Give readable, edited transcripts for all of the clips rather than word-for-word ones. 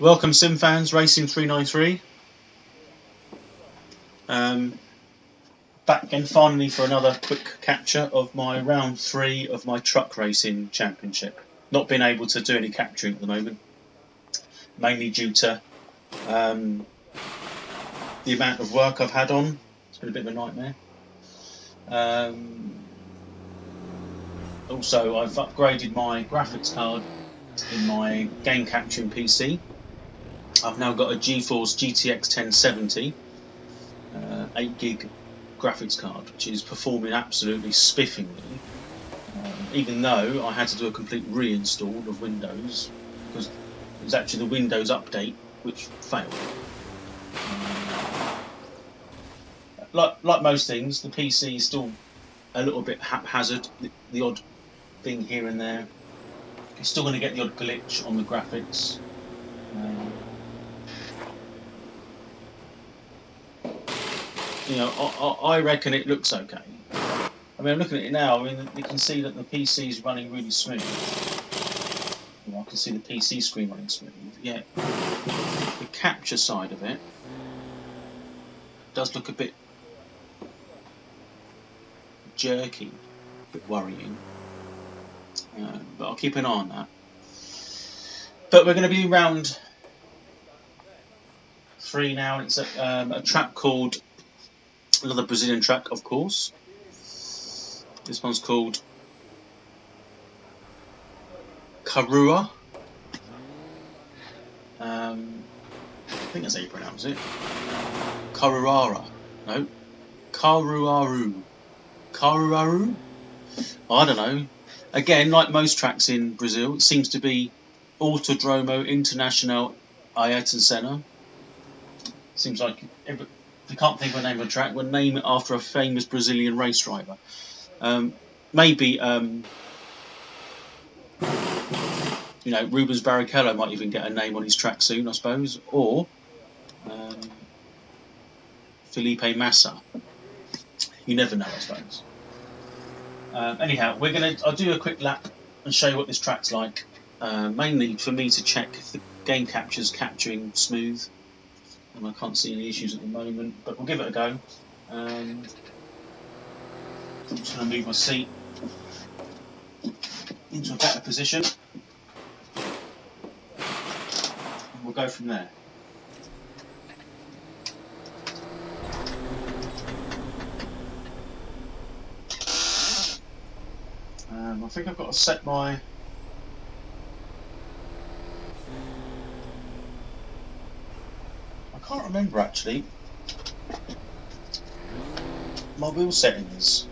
Welcome sim fans, Racing 393. Back again finally for another quick capture of my round 3 of my truck racing championship. Not been able to do any capturing at the moment, mainly due to the amount of work I've had on. It's been a bit of a nightmare. Also, I've upgraded my graphics card in my game capturing PC. I've now got a GeForce GTX 1070 8GB graphics card, which is performing absolutely spiffingly, even though I had to do a complete reinstall of Windows because it was actually the Windows update which failed. Like most things, the PC is still a little bit haphazard, the odd thing here and there. You're still going to get the odd glitch on the graphics. I reckon it looks okay. I mean, I'm looking at it now. I mean, you can see that the PC is running really smooth. I can see the PC screen running smooth. Yeah, the capture side of it does look a bit jerky, a bit worrying. But I'll keep an eye on that. But we're going to be in round 3 now. It's a track called, another Brazilian track, of course. This one's called Karua. I think that's how you pronounce it. Caruaru. No. Caruaru. Caruaru? I don't know. Again, like most tracks in Brazil, it seems to be Autodromo International Ayrton Senna. Seems like if you can't think of a name of a track, we'll name it after a famous Brazilian race driver. Maybe Rubens Barrichello might even get a name on his track soon, I suppose, or Felipe Massa. You never know, I suppose. Anyhow, I'll do a quick lap and show you what this track's like. Mainly for me to check if the game capture's capturing smooth, and I can't see any issues at the moment, but we'll give it a go. I'm just going to move my seat into a better position, and we'll go from there. I think I've got to set my... I can't remember actually my wheel settings.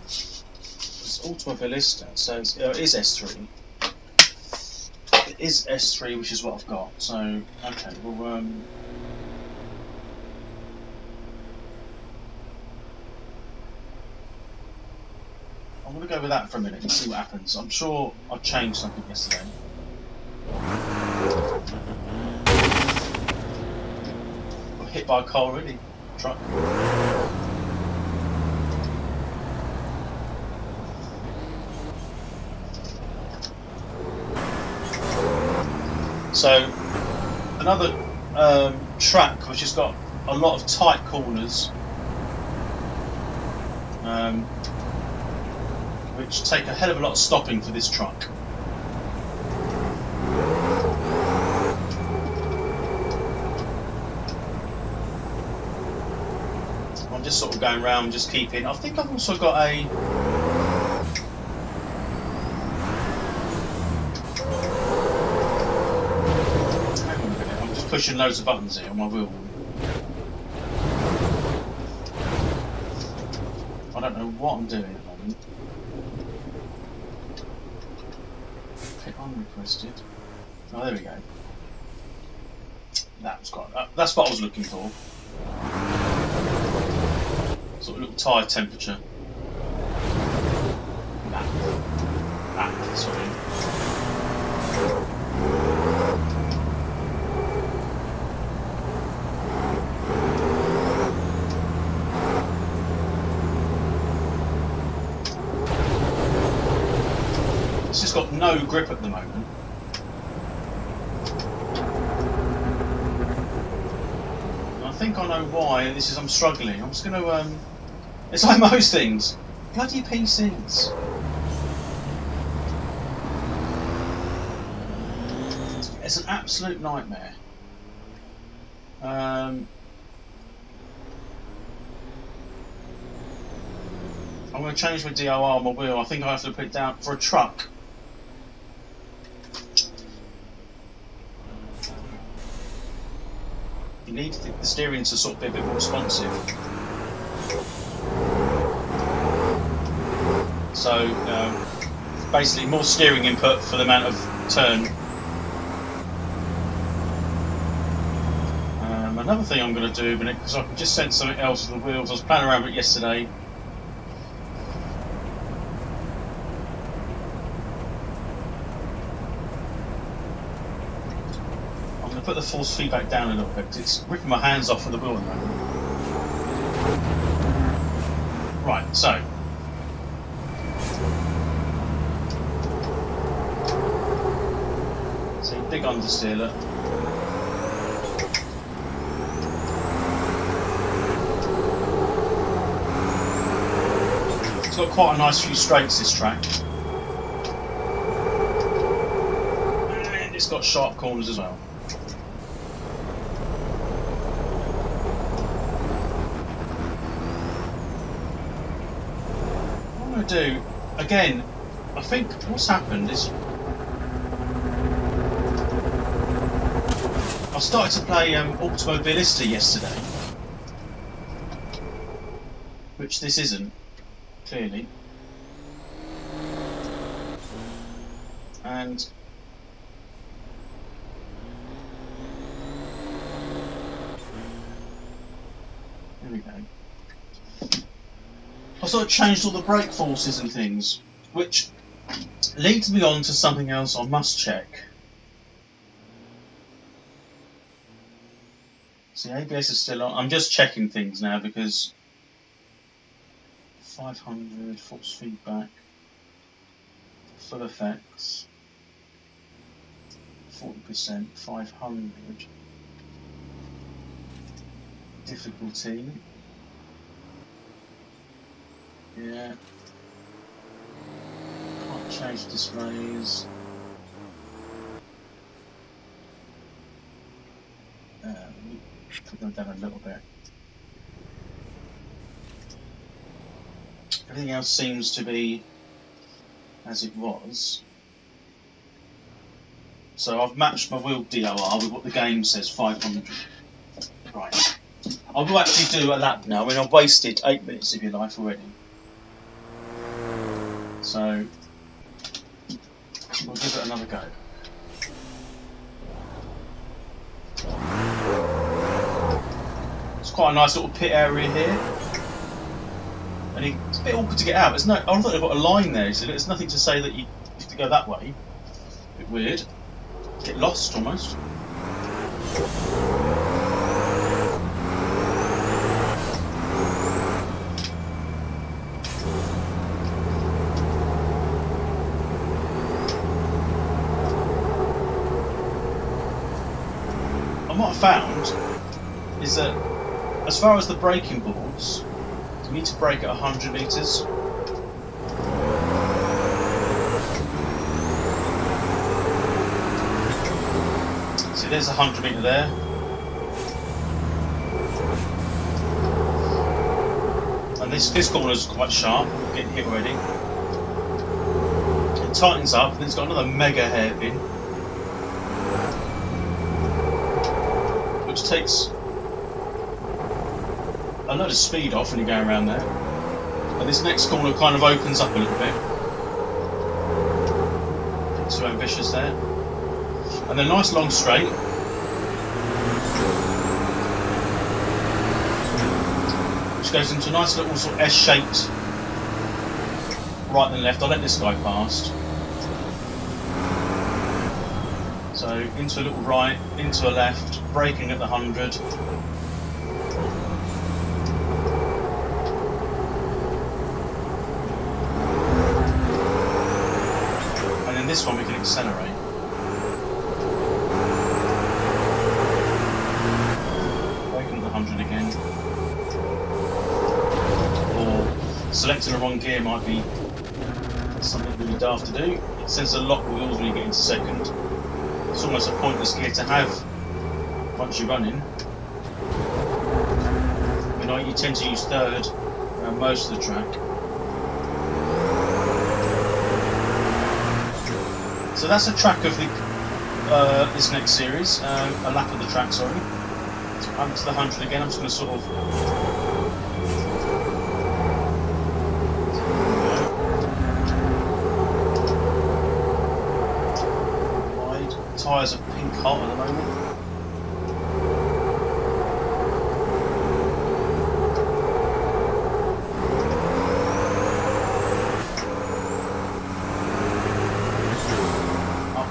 It's Automobilista, so it is S3. It is S3, which is what I've got. So okay, well I'm going to go with that for a minute and see what happens. I'm sure I changed something yesterday. Got hit by a car already. Truck. So another track which has got a lot of tight corners, which take a hell of a lot of stopping for this truck. I'm just sort of going around, just keeping. I think I've also got a... Hang on a minute, I'm just pushing loads of buttons here on my wheel. I don't know what I'm doing at the moment. Okay, unrequested. Oh, there we go. That's what I was looking for. Sort of little tyre temperature. Sorry. no grip at the moment. And I think I know why. This is I'm struggling. I'm just going to. It's like most things. Bloody PCs. It's an absolute nightmare. I'm going to change my DOR on my wheel. I think I have to put it down for a truck. You need the steering to sort of be a bit more responsive. So basically more steering input for the amount of turn. Another thing I'm going to do, because I can just sense something else with the wheels. I was playing around with it yesterday. I'm going to put the force feedback down a little bit because it's ripping my hands off of the wheel at the moment. Right, so. See, big understeer. It's got quite a nice few straights, this track. And it's got sharp corners as well. What I'm going to do, again, I think what's happened is I started to play Automobilista yesterday, which this isn't. Clearly, and there we go. I sort of changed all the brake forces and things, which leads me on to something else I must check. See, ABS is still on. I'm just checking things now because 500 force feedback, full effects, 40%, 500 difficulty. Yeah. Can't change displays. Put them down a little bit. Everything else seems to be as it was. So I've matched my wheel DOR with what the game says, 500. Right. I will actually do a lap now. I mean, I've wasted 8 minutes of your life already. So we'll give it another go. It's quite a nice little pit area here. And it's a bit awkward to get out. There's no, I thought they've got a line there, so there's nothing to say that you have to go that way. A bit weird. Get lost almost. And what I found is that as far as the braking boards, you need to brake at 100 metres. See, there's a 100 metre there. And this corner's quite sharp, getting hit already. It tightens up, and it's got another mega hairpin, which takes a load of speed off when you go around there. And this next corner kind of opens up a little bit. Not too ambitious there. And then nice long straight. Which goes into a nice little sort of S-shaped right and left. I'll let this guy past. So into a little right, into a left, braking at the 100. this one we can accelerate. Braking at the 100 again. Or selecting the wrong gear might be something really daft to do. It sends the lock wheels when you get into second. It's almost a pointless gear to have once you're running. You know, you tend to use third around most of the track. So that's a track of the this next series, a lap of the track, sorry. Up to the 100 again. I'm just going to sort of wide. Tyres are pink hot at the moment.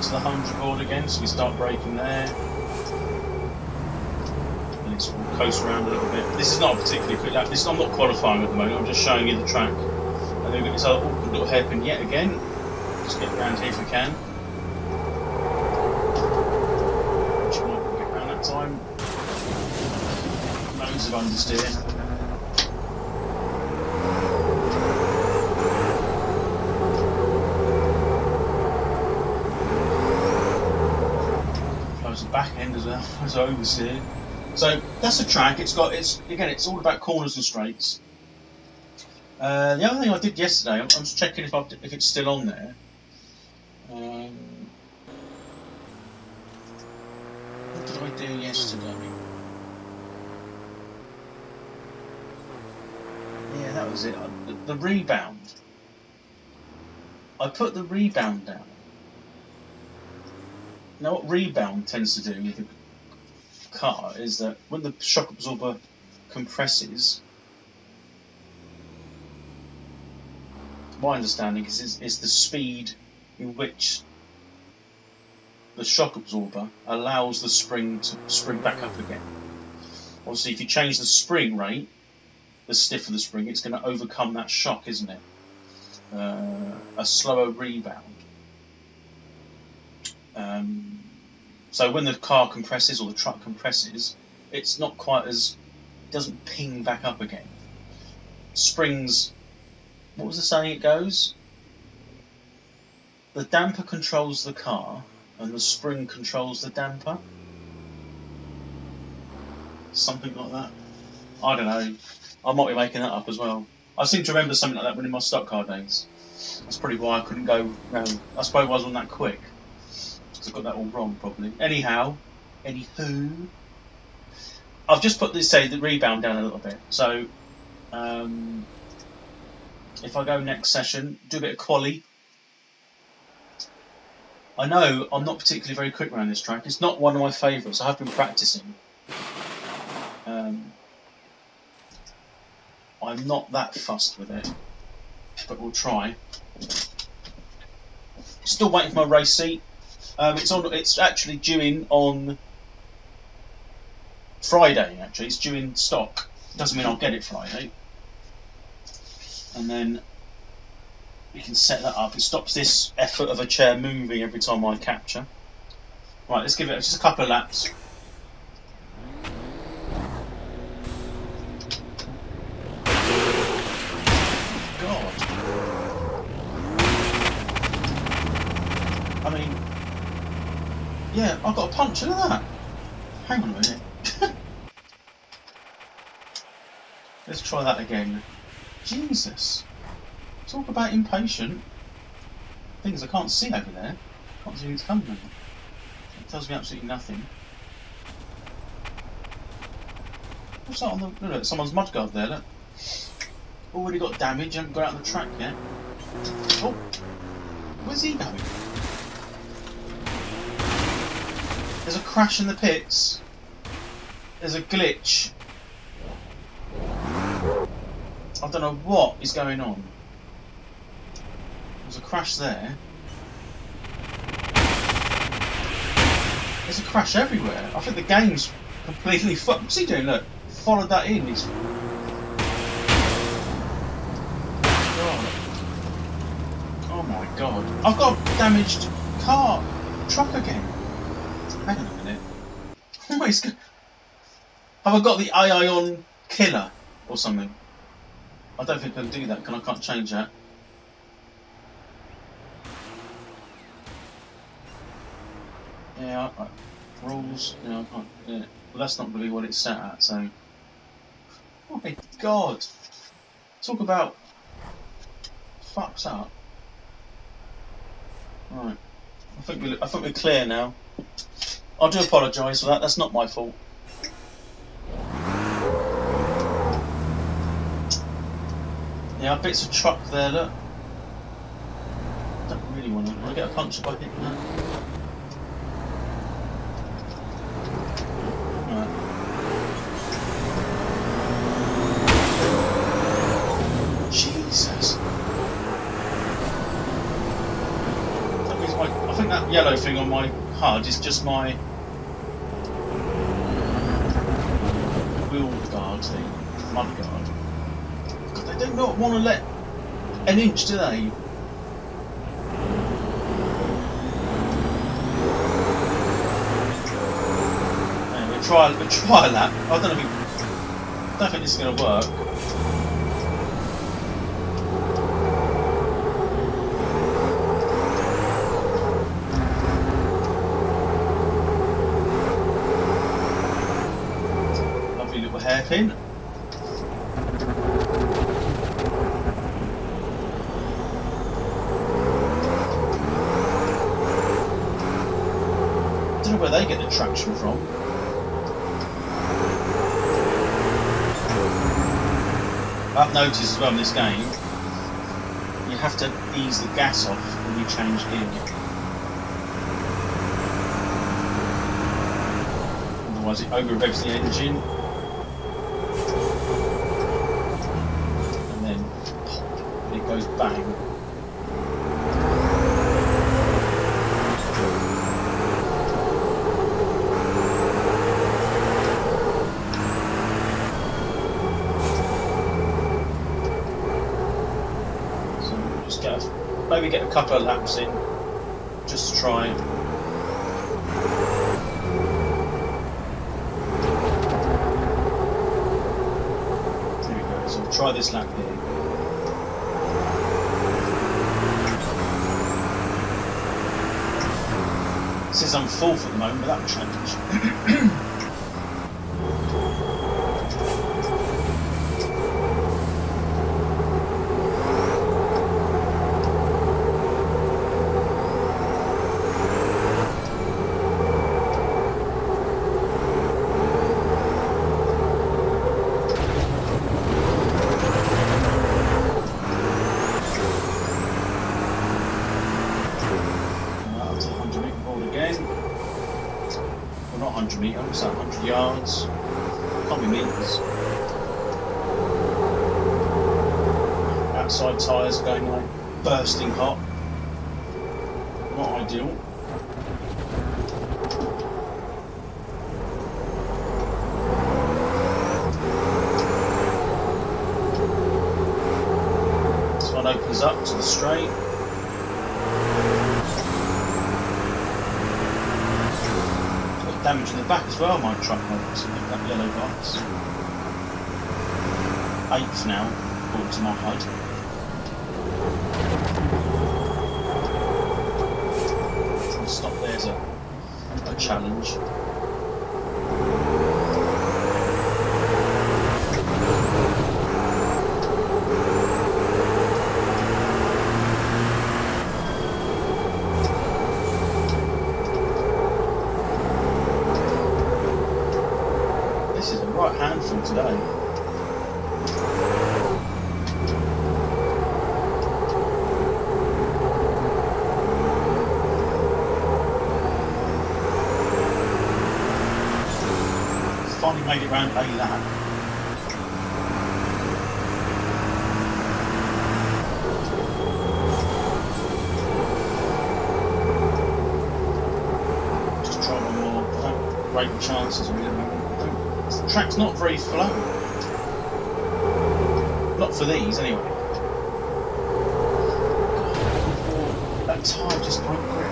The 100 board again, so we start braking there. And it's coast around a little bit. This is not a particularly quick lap. I'm not qualifying at the moment, I'm just showing you the track. And then we've got this other awkward little hairpin yet again. Just get around here if we can. Which we might get around that time. Loads of understeer. Back end as well as oversteer. So that's a track. It's all about corners and straights. The other thing I did yesterday, I'm just checking if it's still on there. What did I do yesterday? Yeah, that was it. The rebound. I put the rebound down. Now what rebound tends to do with the car is that when the shock absorber compresses, my understanding is the speed in which the shock absorber allows the spring to spring back up again. Obviously if you change the spring rate, the stiffer the spring, it's going to overcome that shock, isn't it? A slower rebound. So when the car compresses or the truck compresses, it's not quite as, it doesn't ping back up again. Springs, what was the saying it goes? The damper controls the car and the spring controls the damper. Something like that. I don't know. I might be making that up as well. I seem to remember something like that when in my stock car days. That's probably why I couldn't go round. I suppose I wasn't that quick. I've got that all wrong probably. Anywho, I've just put the rebound down a little bit. So if I go next session, do a bit of quali. I know I'm not particularly very quick around this track. It's not one of my favourites. I have been practicing. I'm not that fussed with it, but we'll try. Still waiting for my race seat. It's actually due in on Friday. Actually, it's due in stock. Doesn't mean I'll get it Friday. And then we can set that up. It stops this effort of a chair moving every time I capture. Right, let's give it just a couple of laps. God. I mean, yeah, I've got a punch. Look at that. Hang on a minute. Let's try that again. Jesus. Talk about impatient. Things I can't see over there. Can't see who's coming. It tells me absolutely nothing. What's that on the... Look, someone's mudguard there, look. Already got damage, haven't got out on the track yet. Oh! Where's he going? There's a crash in the pits. There's a glitch. I don't know what is going on. There's a crash there. There's a crash everywhere. I think the game's completely fucked. What's he doing? Look, followed that in. He's... Oh my god. I've got a damaged truck again. Hang on a minute. Always good. Have I got the AI on killer or something? I don't think I can do that. I can't change that. Yeah, rules. Yeah, I can't. Yeah. Well, that's not really what it's set at. So, oh my God, talk about fucks up. Right, I think we're clear now. I do apologise for that. That's not my fault. Yeah, bits of truck there. Look, don't really want to get a puncture by hitting that. Jesus. That means I think that yellow thing on my HUD is just my wheel guard thing, mud guard. God, they do not want to let an inch, do they? Anyway, try a lap. I don't think this is going to work. Hairpin. I don't know where they get the traction from. I've noticed as well in this game, you have to ease the gas off when you change gear. Otherwise it over revs the engine. Goes bang. So just maybe get a couple of laps in, just to try. There we go. So we'll try this lap here. Says I'm fourth at the moment, but that'll change. Not 100 metres, so 100 yards. Can't be metres. Outside tyres going like bursting hot. Not ideal. This one opens up to the straight. Damage in the back as well, my truck makes that yellow box. 8th now, according to my HUD. Trying to stop there's a challenge. This is a right handful today. Finally made it round a lap. Just try one more. Don't rate the chances really. The track's not very flat. Not for these anyway. That that tyre just won't grip.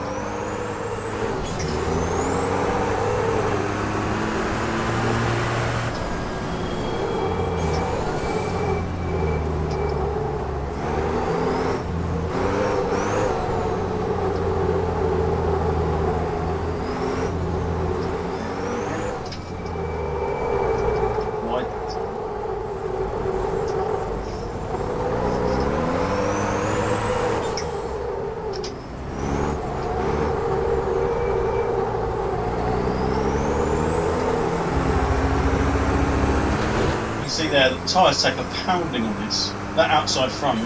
See there, the tyres take a pounding on this. That outside front,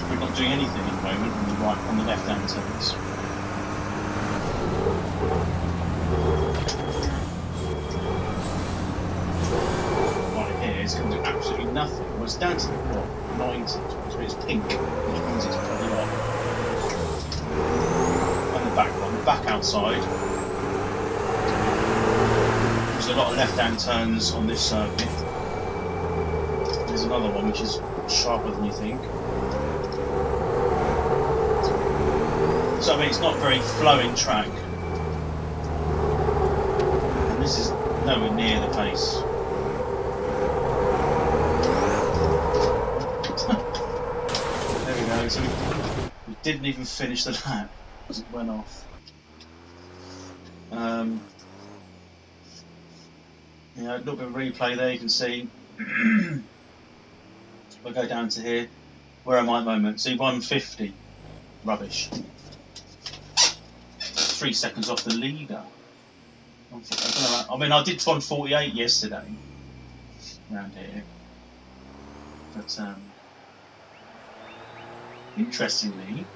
we're not doing anything at the moment on the right, on the left hand turns. Right here, it's going to do absolutely nothing. Well, it's down to what? 90, so it's pink, which means it's probably off. And the back one, the back outside. There's a lot of left hand turns on this circuit. There's another one which is sharper than you think. So I mean, it's not very flowing track, and this is nowhere near the pace. There we go. So we didn't even finish the lap as it went off. Yeah, a little bit of replay there. You can see. We'll go down to here. Where am I at the moment? See, 150. Rubbish. 3 seconds off the leader. I mean, I did 148 yesterday around here. But, interestingly,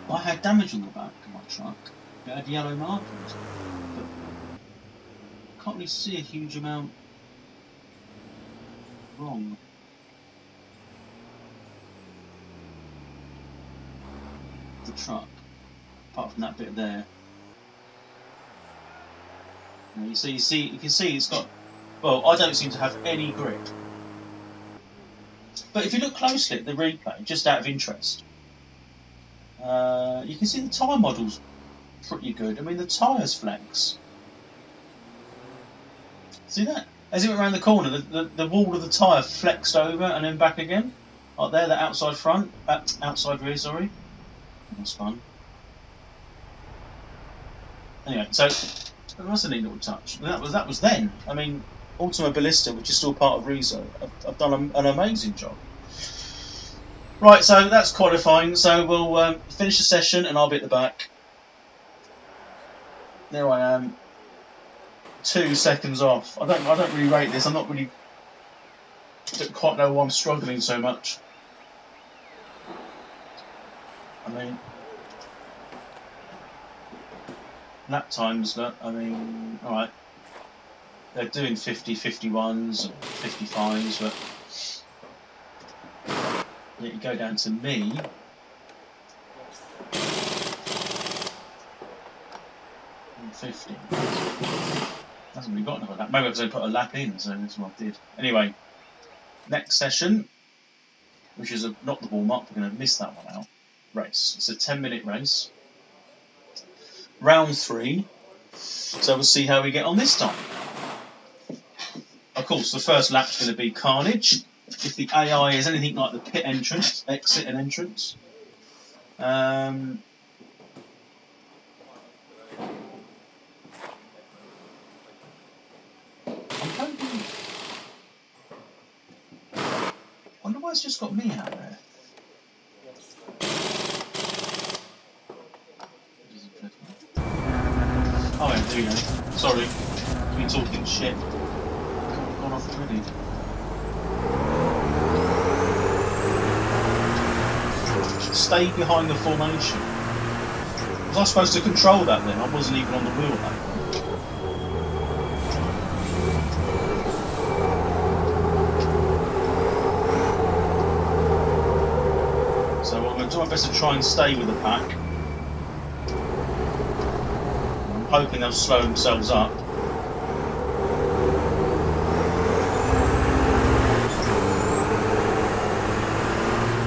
I had damage on the back of my truck. It had yellow markings. But I can't really see a huge amount wrong. The truck, apart from that bit there. Now you can see it's got. Well, I don't seem to have any grip. But if you look closely at the replay, just out of interest, you can see the tyre model's pretty good. I mean, the tyres flex. See that? As it went around the corner, the wall of the tyre flexed over and then back again. Like there, the outside front, outside rear, sorry. That's fun. Anyway, so that was a neat little touch. That was then. I mean, Automobilista, which is still part of Rezo, I've done an amazing job. Right, so that's qualifying. So we'll finish the session, and I'll be at the back. There I am. 2 seconds off. I don't really rate this. Don't quite know why I'm struggling so much. I mean, lap times. I mean, all right. They're doing 50, 51s, and 55s, but yet you go down to me. And 50. Hasn't really got another lap. Maybe because I put a lap in, so that's what I did. Anyway, next session, which is not the warm up, we're going to miss that one out. Race. It's a 10-minute race. Round 3. So we'll see how we get on this time. Of course, the first lap's going to be carnage. If the AI is anything like the pit entrance, exit and entrance. I wonder why it's just got me out there. Oh, I do know. Sorry, me talking shit. Gone off already. Stay behind the formation. Was I supposed to control that then? I wasn't even on the wheel at that point. So I'm going to do my best to try and stay with the pack. I'm hoping they'll slow themselves up.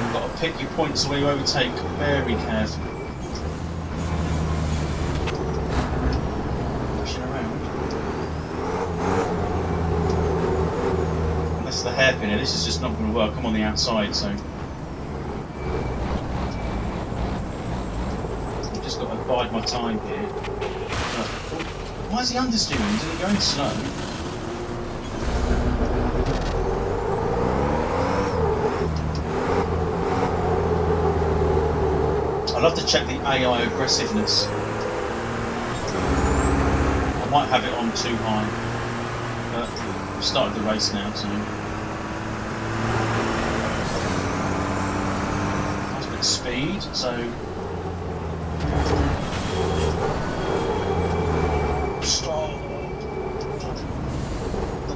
I've got a pick your points where you overtake very carefully. Pushing around. Unless the hairpin here, this is just not going to work. I'm on the outside, so I've just got to bide my time here. Why is he understeering? Is he going slow? I love to check the AI aggressiveness. I might have it on too high, but we've started the race now, so nice bit of speed. So stop.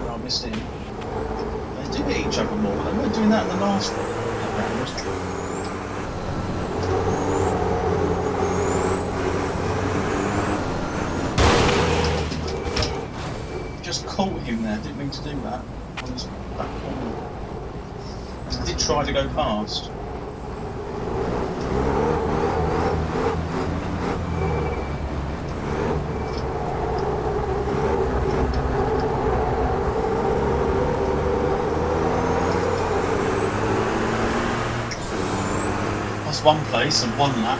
I missed him. They do hit each other more. They weren't doing that in the last round. Caught him there, didn't mean to do that on his back corner. I did try to go past. That's one place and one lap.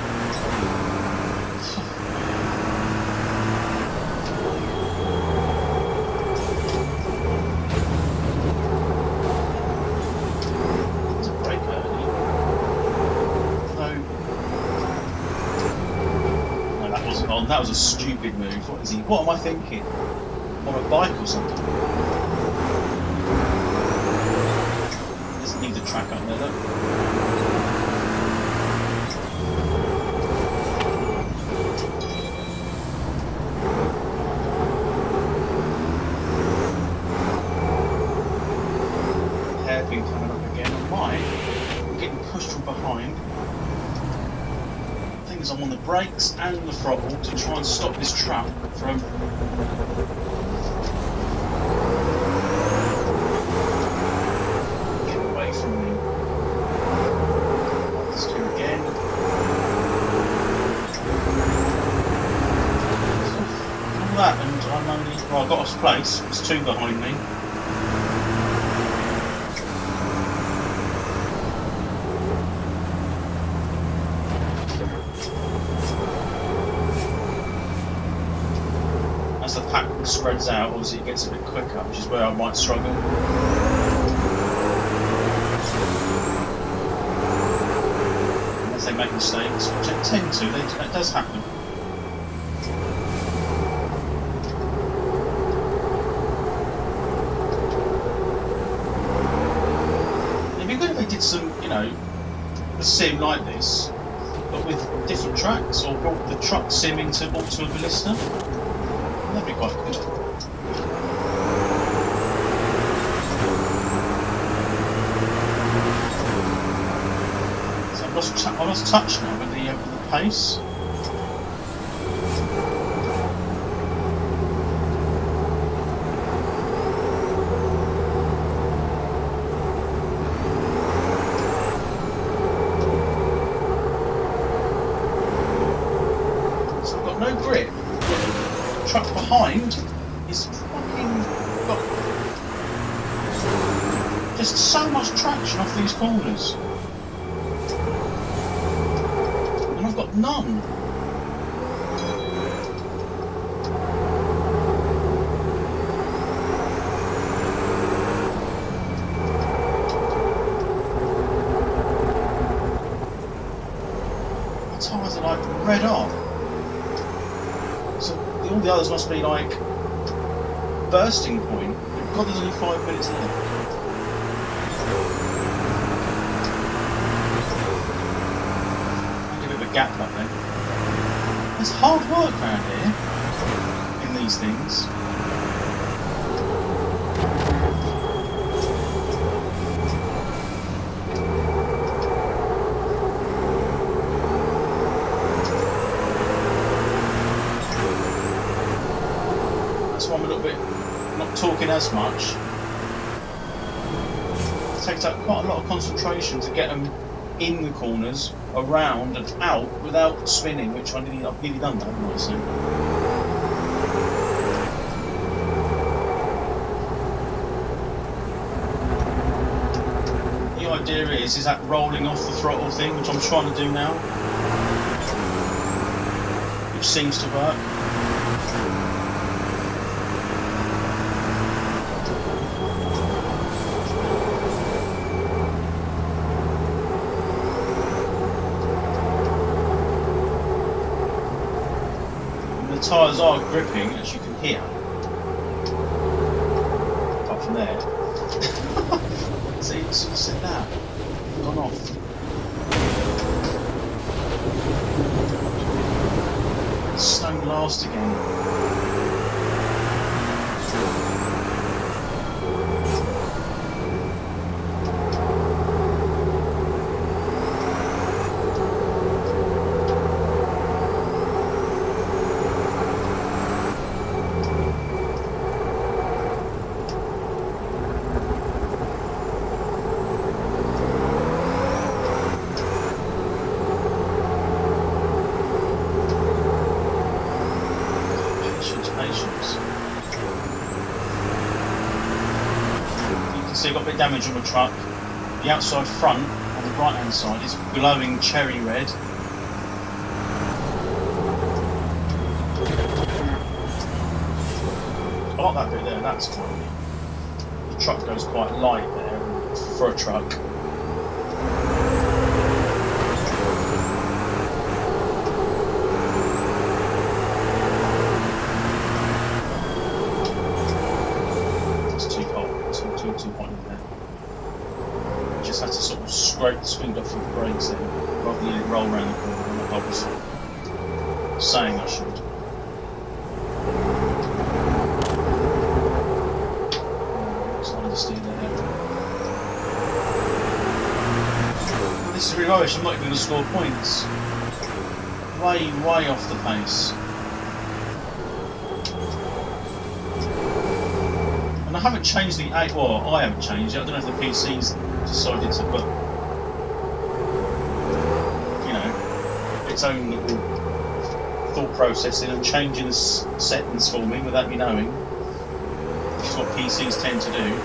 That was a stupid move. What is he? What am I thinking? On a bike or something? Doesn't need the track up there, look. Hairpin coming up again. I'm getting pushed from behind. I'm on the brakes and the throttle to try and stop this truck from getting away from me. Let's do it again. All that, and I'm only, well, I got off place. There's two behind me. The pack spreads out, obviously it gets a bit quicker, which is where I might struggle. Unless they make mistakes, which they tend to, that does happen. It'd be good if they did some, you know, a sim like this, but with different tracks, or brought the truck sim into Ultima Ballista. That'd be quite good. So I've lost touch now with the pace. So I've got no grip. Truck behind is fucking got just so much traction off these corners, and I've got none. My tyres are like red hot. All the others must be like bursting point. God, there's only 5 minutes left. I'll give it a gap up then. There's hard work around here in these things. I'm a little bit not talking as much. It takes up quite a lot of concentration to get them in the corners, around and out without spinning, which I've nearly done that, haven't I? So. The idea is that rolling off the throttle thing, which I'm trying to do now, which seems to work. The tyres are gripping, as you can hear. Apart from there. See, it's like that. Gone off. Stone blast again. So you've got a bit of damage on the truck. The outside front on the right hand side is glowing cherry red. I like that bit there, that's quite. The truck goes quite light there for a truck. Too hot in there. Just had to sort of scrape the speed off with the brakes then, rather than let it roll around the corner like I was saying I should. Starting to steer there. This is really rubbish, I'm not even going to score points. Way off the pace. I haven't changed the well, I haven't changed it. I don't know if the PC's decided to put, you know, its own little thought process in and changing the settings for me without me knowing, which is what PCs tend to do.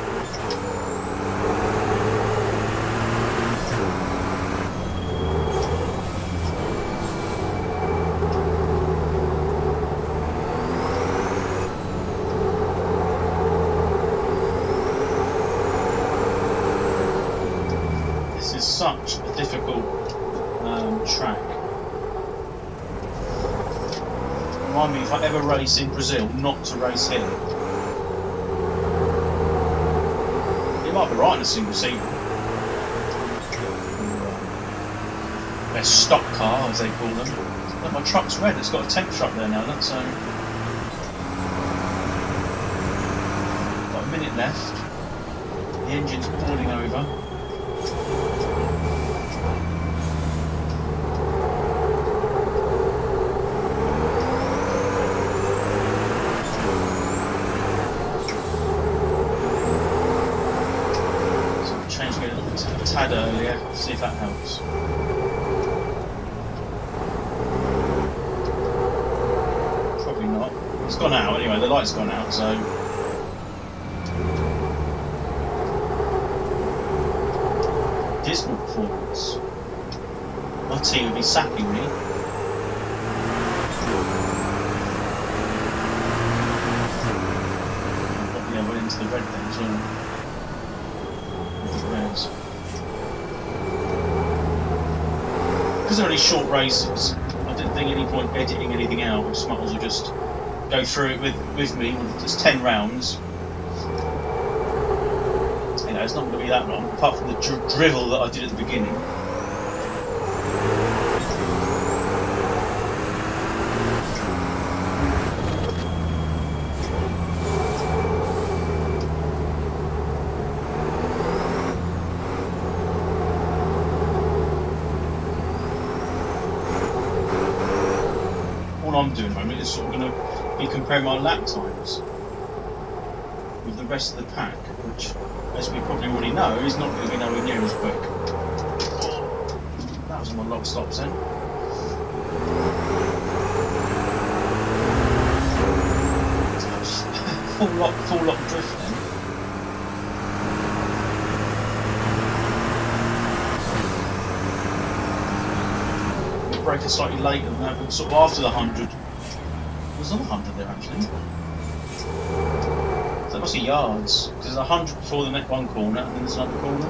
Such a difficult track. Remind me if I ever race in Brazil not to race here. It might be right in a single seater. Their stock car, as they call them. Look, my truck's red, it's got a temp truck there now, that's got a minute left. The engine's boiling over. Tad earlier, see if that helps. Probably not. It's gone out anyway, the light's gone out, so. Dismal performance. My team would be sacking me. Probably I went into the red then as well. Because they're only short races, I didn't think any point editing anything out. I just might as well just go through it with me. It's 10 rounds. You know, it's not going to be that long, apart from the drivel that I did at the beginning. All I'm doing at the moment is sort of going to be comparing my lap times with the rest of the pack, which, as we probably already know, is not going to be nowhere near as quick. my lock stops then. Full lock drift then. The brake is slightly later than that, but sort of after the 100. There's another 100 there actually. So that must be yards, because there's 100 before the next one corner, and then there's another corner.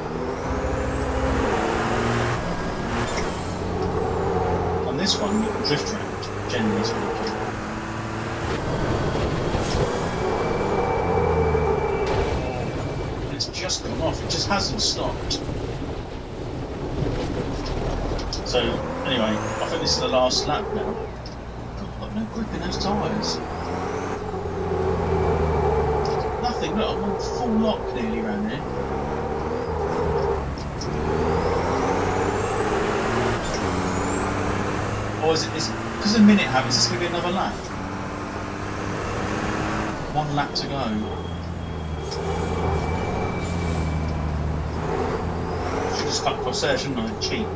And this one you can drift round, generally speaking. And it's just gone off, it just hasn't stopped. So, anyway, I think this is the last lap now. I've got no grip in those tyres. Nothing, look, I'm on full lock nearly around here. Or is it, because a minute happens, is this going to be another lap? 1 lap to go. Should just cut across there, shouldn't I? Cheap.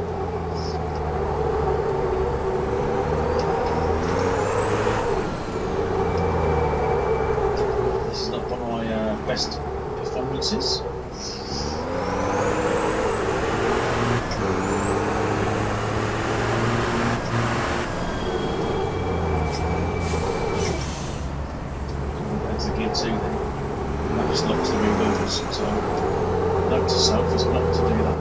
This is not one of my best performances. That just locks the removers, so note to self is not to do that.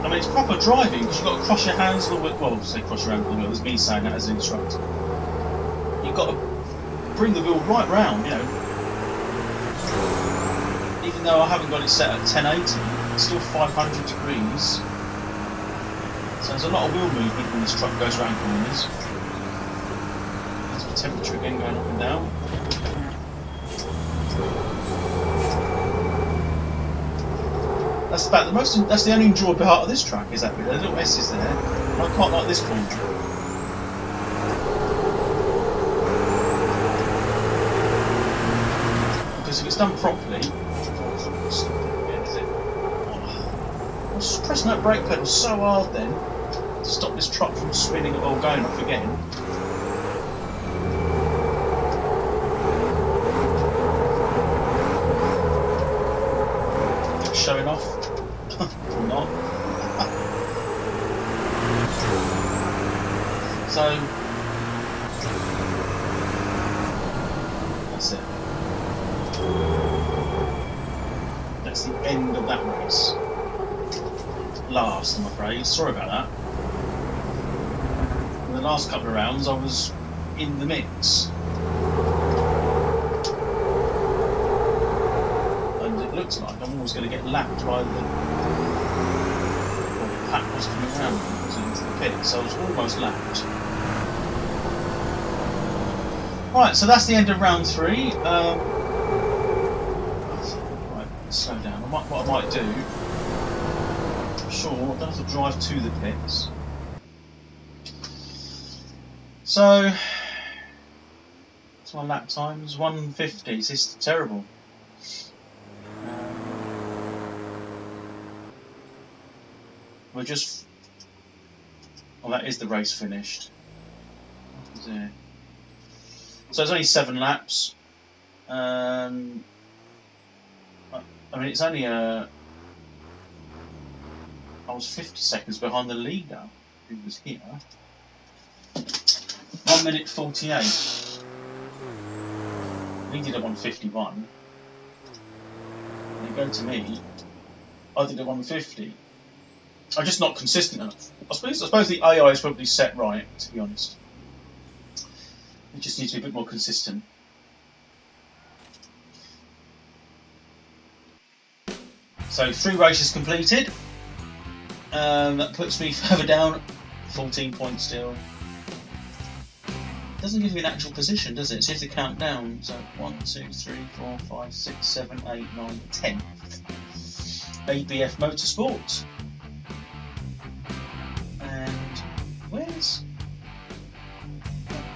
I mean, it's proper driving because you've got to cross your hands to the wheel. Well, say cross your hands to the wheel, there's me saying that as an instructor. You've got to bring the wheel right round, you know. Even though I haven't got it set at 1080, it's still 500 degrees. So there's a lot of wheel movement when this truck goes around corners. There's the temperature again going up and down. That's the only enjoyable part of this track, is that bit. There's little S's there. I quite like this corner. Because if it's done properly, I was pressing that brake pedal so hard then to stop this truck from spinning or going off again. Showing off. Or not. So that's it. That's the end of that race. Last, I'm afraid. Sorry about that. In the last couple of rounds I was in the mix. And it looks like I'm always going to get lapped by the pack was coming around me, was into the pit, so I was almost lapped. Right, so that's the end of round 3. Right, let's slow down. What I might do, sure, I don't have to drive to the pits. So, that's my lap times, 1:50. This is terrible. We're just. Oh, that is the race finished. So it's only 7 laps. I mean, it's only I was 50 seconds behind the leader, who was here. 1 minute 48. He did it 1:51. And you go to me, I did it 1:50. I'm just not consistent enough. I suppose the AI is probably set right, to be honest. It just needs to be a bit more consistent. So 3 races completed. That puts me further down, 14 points still. Doesn't give me an actual position, does it? So you have to count down. So 1, 2, 3, 4, 5, 6, 7, 8, 9, 10. ABF Motorsport. And where's?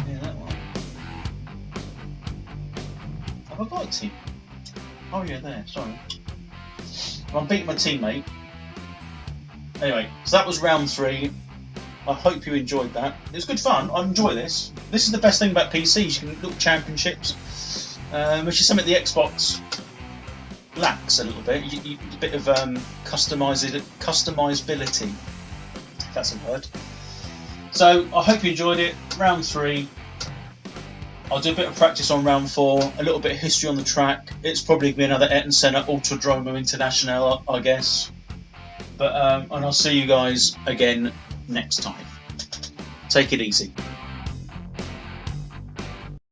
Yeah, that one. I got a team? Oh yeah, there, sorry. I'm beating my teammate. Anyway, so that was round 3. I hope you enjoyed that. It was good fun. I enjoy this. This is the best thing about PCs. You can look championships, which is something the Xbox lacks a little bit. A bit of customizability, if that's a word. So I hope you enjoyed it. Round 3. I'll do a bit of practice on round 4, a little bit of history on the track. It's probably going to be another Ayrton Senna Autodromo International, I guess. But and I'll see you guys again next time. Take it easy.